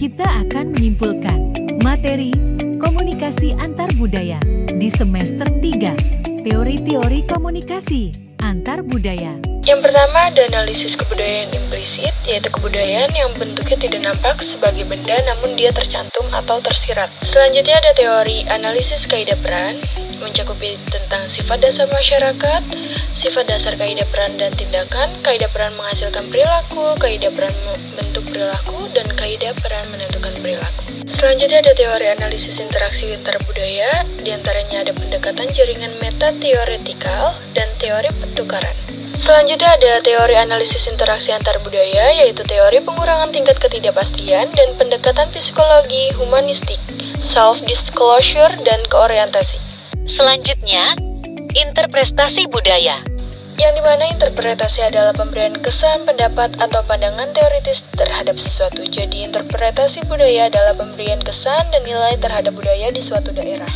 kita akan menyimpulkan materi komunikasi antar budaya di semester 3, teori-teori komunikasi antar budaya. Yang pertama ada analisis kebudayaan implisit, yaitu kebudayaan yang bentuknya tidak nampak sebagai benda namun dia tercantum atau tersirat. Selanjutnya ada teori analisis kaidah peran, mencakupi tentang sifat dasar masyarakat, sifat dasar kaidah peran dan tindakan, kaidah peran menghasilkan perilaku, kaidah peran membentuk perilaku, dan kaidah peran menentukan perilaku. Selanjutnya ada teori analisis interaksi antar budaya, diantaranya ada pendekatan jaringan meta-teoretikal dan teori pertukaran. Selanjutnya ada teori analisis interaksi antar budaya, yaitu teori pengurangan tingkat ketidakpastian dan pendekatan psikologi humanistik, self-disclosure, dan keorientasi. Selanjutnya, interpretasi budaya, yang dimana interpretasi adalah pemberian kesan, pendapat, atau pandangan teoritis terhadap sesuatu. Jadi interpretasi budaya adalah pemberian kesan dan nilai terhadap budaya di suatu daerah.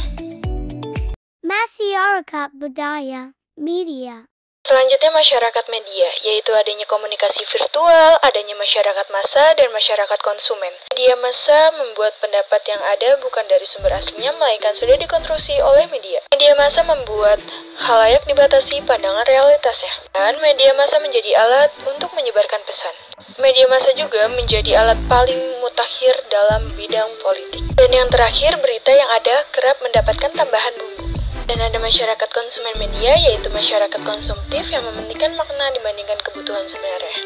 Masyarakat budaya, media. Selanjutnya masyarakat media, yaitu adanya komunikasi virtual, adanya masyarakat massa, dan masyarakat konsumen. Media massa membuat pendapat yang ada bukan dari sumber aslinya, melainkan sudah dikonstruksi oleh media. Media massa membuat khalayak dibatasi pandangan realitasnya. Dan media massa menjadi alat untuk menyebarkan pesan. Media massa juga menjadi alat paling mutakhir dalam bidang politik. Dan yang terakhir, berita yang ada kerap mendapatkan tambahan bumbu. Dan ada masyarakat konsumen media, yaitu masyarakat konsumtif yang mementingkan makna dibandingkan kebutuhan sebenarnya.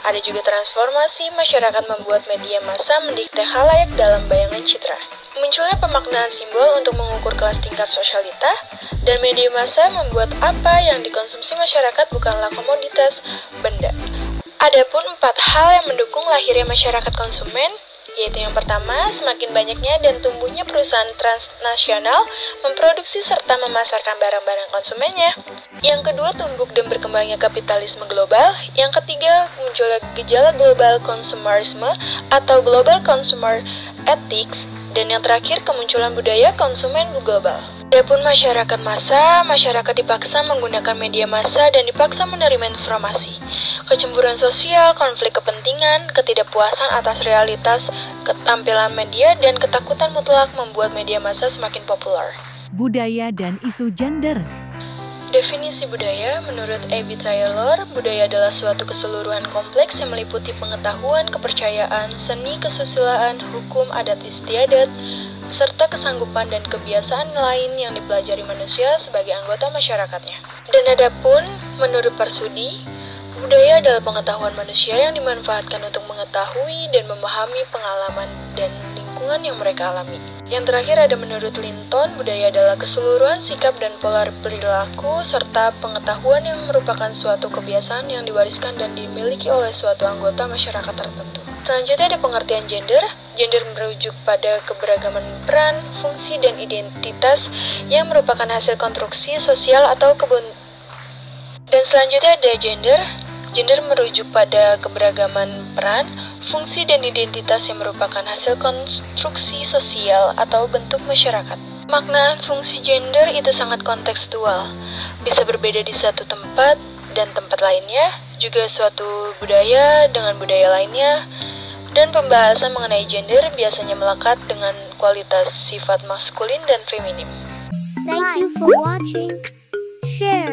Ada juga transformasi, masyarakat membuat media massa mendikte khalayak dalam bayangan citra. Munculnya pemaknaan simbol untuk mengukur kelas tingkat sosialita, dan media massa membuat apa yang dikonsumsi masyarakat bukanlah komoditas benda. Adapun 4 hal yang mendukung lahirnya masyarakat konsumen, yaitu yang pertama, semakin banyaknya dan tumbuhnya perusahaan transnasional memproduksi serta memasarkan barang-barang konsumennya. Yang kedua, tumbuh dan berkembangnya kapitalisme global. Yang ketiga, munculnya gejala global consumerisme atau global consumer ethics. Dan yang terakhir, kemunculan budaya konsumen global. Adapun masyarakat massa, masyarakat dipaksa menggunakan media massa dan dipaksa menerima informasi. Kecemburuan sosial, konflik kepentingan, ketidakpuasan atas realitas ketampilan media, dan ketakutan mutlak membuat media massa semakin populer. budaya dan isu gender. Definisi budaya, menurut A.B. Taylor, budaya adalah suatu keseluruhan kompleks yang meliputi pengetahuan, kepercayaan, seni, kesusilaan, hukum, adat istiadat, serta kesanggupan dan kebiasaan lain yang dipelajari manusia sebagai anggota masyarakatnya. Dan adapun, menurut Parsudi, budaya adalah pengetahuan manusia yang dimanfaatkan untuk mengetahui dan memahami pengalaman dan lingkungan yang mereka alami. Yang terakhir ada menurut Linton, budaya adalah keseluruhan sikap dan pola perilaku serta pengetahuan yang merupakan suatu kebiasaan yang diwariskan dan dimiliki oleh suatu anggota masyarakat tertentu. Selanjutnya ada pengertian gender. Gender merujuk pada keberagaman peran, fungsi, dan identitas yang merupakan hasil konstruksi sosial atau Dan selanjutnya ada gender. Gender merujuk pada keberagaman peran, fungsi, dan identitas yang merupakan hasil konstruksi sosial atau bentuk masyarakat. Maknaan fungsi gender itu sangat kontekstual, bisa berbeda di suatu tempat dan tempat lainnya, juga suatu budaya dengan budaya lainnya, dan pembahasan mengenai gender biasanya melekat dengan kualitas sifat maskulin dan feminim. Thank you for watching. Share.